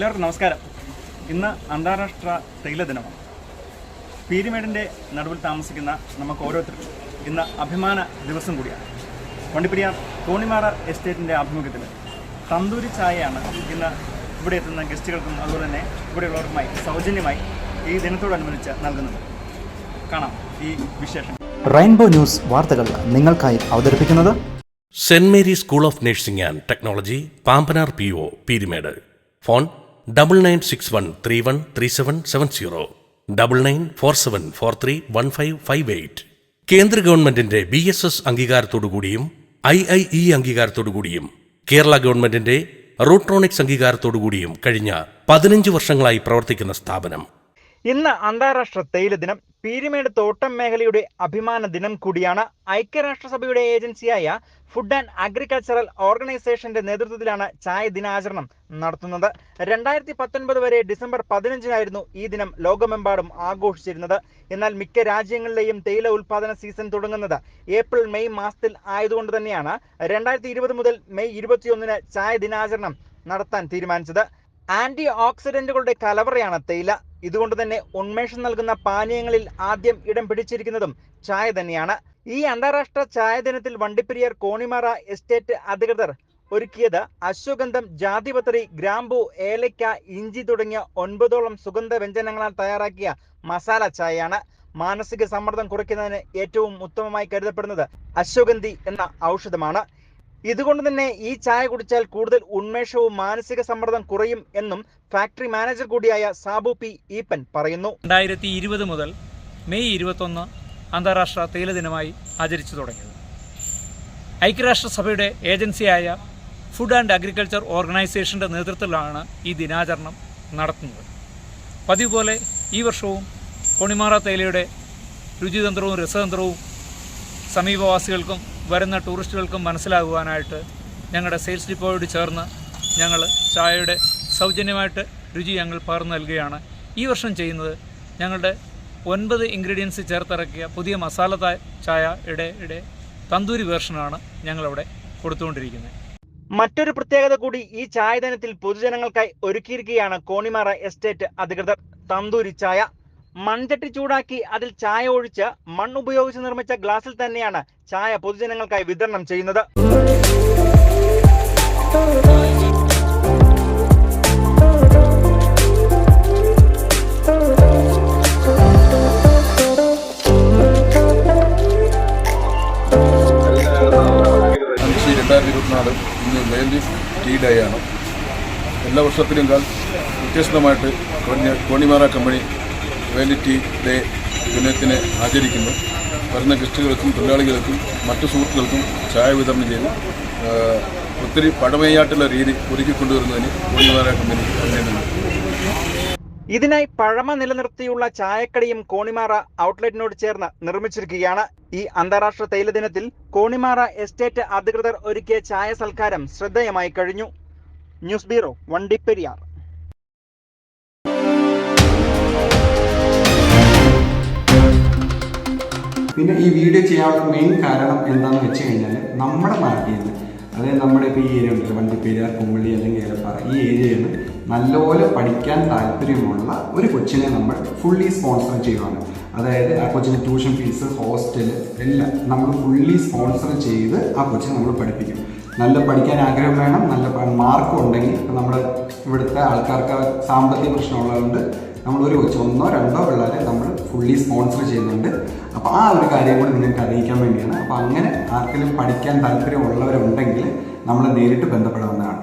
എല്ലാവർക്കും നമസ്കാരം. ഇന്ന് അന്താരാഷ്ട്ര തേയില ദിനമാണ്. പീരിമേടിൻ്റെ നടുവിൽ താമസിക്കുന്ന നമുക്ക് ഓരോരുത്തർക്കും ഇന്ന് അഭിമാന ദിവസം കൂടിയാണ്. വണ്ടിപ്പെരിയാർ കോണിമാറ എസ്റ്റേറ്റിൻ്റെ ആഭിമുഖ്യത്തിൽ തന്തൂരി ചായയാണ് ഇന്ന് ഇവിടെ എത്തുന്ന ഗസ്റ്റുകൾക്കും അതുപോലെ തന്നെ ഇവിടെയുള്ളവർക്കുമായി സൗജന്യമായി ഈ ദിനത്തോടനുബന്ധിച്ച് നൽകുന്നത്. കാണാം ഈ വിശേഷം. റെയിൻബോ ന്യൂസ് വാർത്തകൾ നിങ്ങൾക്കായി അവതരിപ്പിക്കുന്നത് saint Mary school of nursing and technology, Pambanar PO, Peermade. Phone 9961313770, 9947431558. കേന്ദ്ര ഗവൺമെന്റിന്റെ BSS അംഗീകാരത്തോടുകൂടിയും IIE അംഗീകാരത്തോടുകൂടിയും കേരള ഗവൺമെന്റിന്റെ റൂട്രോണിക്സ് അംഗീകാരത്തോടുകൂടിയും കഴിഞ്ഞ 15 വർഷങ്ങളായി പ്രവർത്തിക്കുന്ന സ്ഥാപനം. ഇന്ന് അന്താരാഷ്ട്ര തേയില ദിനം. പീരിമേട് തോട്ടം മേഖലയുടെ അഭിമാന ദിനം കൂടിയാണ്. ഐക്യരാഷ്ട്രസഭയുടെ ഏജൻസിയായ ഫുഡ് ആൻഡ് അഗ്രികൾച്ചറൽ ഓർഗനൈസേഷന്റെ നേതൃത്വത്തിലാണ് ചായ ദിനാചരണം നടത്തുന്നത്. 2019 വരെ ഡിസംബർ 15-നായിരുന്നു ഈ ദിനം ലോകമെമ്പാടും ആഘോഷിച്ചിരുന്നത്. എന്നാൽ മിക്ക രാജ്യങ്ങളിലെയും തേയില ഉൽപാദന സീസൺ തുടങ്ങുന്നത് ഏപ്രിൽ മെയ് മാസത്തിൽ ആയതുകൊണ്ട് തന്നെയാണ് 2020 മുതൽ മെയ് 21-ന് ചായ ദിനാചരണം നടത്താൻ തീരുമാനിച്ചത്. ആന്റി ഓക്സിഡന്റുകളുടെ കലവറയാണ് തേയില. ഇതുകൊണ്ട് തന്നെ ഉന്മേഷം നൽകുന്ന പാനീയങ്ങളിൽ ആദ്യം ഇടം പിടിച്ചിരിക്കുന്നതും ചായ തന്നെയാണ്. ഈ അന്താരാഷ്ട്ര ചായ ദിനത്തിൽ വണ്ടിപ്പെരിയാർ കോണിമാറ എസ്റ്റേറ്റ് അധികൃതർ ഒരുക്കിയത് അശ്വഗന്ധം, ജാതിപത്രി, ഗ്രാമ്പു, ഏലയ്ക്ക, ഇഞ്ചി തുടങ്ങിയ 9ഓളം സുഗന്ധ വ്യഞ്ജനങ്ങളാൽ തയ്യാറാക്കിയ മസാല ചായയാണ്. മാനസിക സമ്മർദ്ദം കുറയ്ക്കുന്നതിന് ഏറ്റവും ഉത്തമമായി കരുതപ്പെടുന്നത് അശ്വഗന്ധി എന്ന ഔഷധമാണ്. ഇതുകൊണ്ട് തന്നെ ഈ ചായ കുടിച്ചാൽ കൂടുതൽ ഉന്മേഷവും മാനസിക സമ്മർദ്ദം കുറയും എന്നും ഫാക്ടറി മാനേജർ കൂടിയായ സാബു P. ഈപ്പൻ പറയുന്നു. 2020 മുതൽ മെയ് 21 അന്താരാഷ്ട്ര തേയില ദിനമായി ആചരിച്ചു തുടങ്ങിയത്. ഐക്യരാഷ്ട്രസഭയുടെ ഏജൻസിയായ ഫുഡ് ആൻഡ് അഗ്രികൾച്ചർ ഓർഗനൈസേഷൻ്റെ നേതൃത്വത്തിലാണ് ഈ ദിനാചരണം നടത്തുന്നത്. പതിവ് പോലെ ഈ വർഷവും കോണിമാറ തേയിലയുടെ രുചിതന്ത്രവും രസതന്ത്രവും സമീപവാസികൾക്കും വരുന്ന ടൂറിസ്റ്റുകൾക്കും മനസ്സിലാകുവാനായിട്ട് ഞങ്ങളുടെ സെയിൽസ് ഡിപ്പോയോട് ചേർന്ന് ഞങ്ങൾ ചായയുടെ സൗജന്യമായിട്ട് രുചി ഞങ്ങൾ പകർന്നു നൽകുകയാണ്. ഈ വർഷം ചെയ്യുന്നത് ഞങ്ങളുടെ 9 ഇൻഗ്രീഡിയൻസ് ചേർത്തിറക്കിയ പുതിയ മസാല ചായയുടെ തന്തൂരി വേർഷനാണ് ഞങ്ങളവിടെ കൊടുത്തുകൊണ്ടിരിക്കുന്നത്. മറ്റൊരു പ്രത്യേകത കൂടി ഈ ചായ ദിനത്തിൽ പൊതുജനങ്ങൾക്കായി ഒരുക്കിയിരിക്കുകയാണ് കോണിമാറ എസ്റ്റേറ്റ് അധികൃതർ. തന്തൂരി ചായ മൺചട്ടി ചൂടാക്കി അതിൽ ചായ ഒഴിച്ച് മണ്ണ് ഉപയോഗിച്ച് നിർമ്മിച്ച ഗ്ലാസിൽ തന്നെയാണ് ചായ പൊതുജനങ്ങൾക്കായി വിതരണം ചെയ്യുന്നത്. ഇന്ന് വേൾഡ് ടീ ഡേ ആണ്. എല്ലാ വർഷത്തിലും വ്യത്യസ്തമായിട്ട് കോണിമാറ കമ്പനി വേൾഡ് ടീ ഡേ ദിനത്തിന് ആചരിക്കുന്നു. വരുന്ന ഗസ്റ്റുകൾക്കും തൊഴിലാളികൾക്കും മറ്റു സുഹൃത്തുക്കൾക്കും ചായ വിതരണം ചെയ്ത് ഒത്തിരി പഴമയായിട്ടുള്ള രീതി ഒരുക്കിക്കൊണ്ടുവരുന്നതിന് കോണിമാറ കമ്പനി അഭിനന്ദനം. ഇതിനായി പഴമ നിലനിർത്തിയുള്ള ചായക്കടയും കോണിമാറ ഔട്ട്ലെറ്റിനോട് ചേർന്ന് നിർമ്മിച്ചിരിക്കുകയാണ്. ഈ അന്താരാഷ്ട്ര തേയില ദിനത്തിൽ കോണിമാറ എസ്റ്റേറ്റ് അധികൃതർ ഒരുക്കിയ ചായ സൽക്കാരം ശ്രദ്ധേയമായി കഴിഞ്ഞു. News bureau, Vandiperiyar. പിന്നെ ഈ വീഡിയോ ചെയ്യാനുള്ള മെയിൻ കാരണം എന്താണെന്ന് വെച്ച് കഴിഞ്ഞാൽ നമ്മുടെ നാട്ടിൽ നിന്ന്, അതായത് നമ്മുടെ ഇപ്പോൾ ഈ ഏരിയ ഉണ്ടല്ലോ, വണ്ടിപ്പെരിയാർ, കുമ്പളി അല്ലെങ്കിൽ ഏലപ്പാറ, ഈ ഏരിയയിൽ നിന്ന് നല്ലപോലെ പഠിക്കാൻ താല്പര്യമുള്ള ഒരു കൊച്ചിനെ നമ്മൾ ഫുള്ളി സ്പോൺസർ ചെയ്യുവാണ്. അതായത് ആ കൊച്ചിന് ട്യൂഷൻ ഫീസ്, ഹോസ്റ്റൽ എല്ലാം നമ്മൾ ഫുള്ളി സ്പോൺസർ ചെയ്ത് ആ കൊച്ചിനെ നമ്മൾ പഠിപ്പിക്കും. നല്ല പഠിക്കാൻ ആഗ്രഹം വേണം, നല്ല മാർക്കും ഉണ്ടെങ്കിൽ. ഇപ്പം നമ്മൾ ഇവിടുത്തെ ആൾക്കാർക്ക് സാമ്പത്തിക പ്രശ്നമുള്ളതുകൊണ്ട് നമ്മൾ ഒരു കൊച്ച് 1-2 പിള്ളേരെ നമ്മൾ ഫുള്ളി സ്പോൺസർ ചെയ്യുന്നുണ്ട്. അപ്പോൾ ആ ഒരു കാര്യം കൂടി നിങ്ങൾക്ക് അറിയിക്കാൻ വേണ്ടിയാണ്. അപ്പോൾ അങ്ങനെ ആർക്കെങ്കിലും പഠിക്കാൻ താല്പര്യമുള്ളവരുണ്ടെങ്കിൽ നമ്മൾ നേരിട്ട് ബന്ധപ്പെടാവുന്നതാണ്.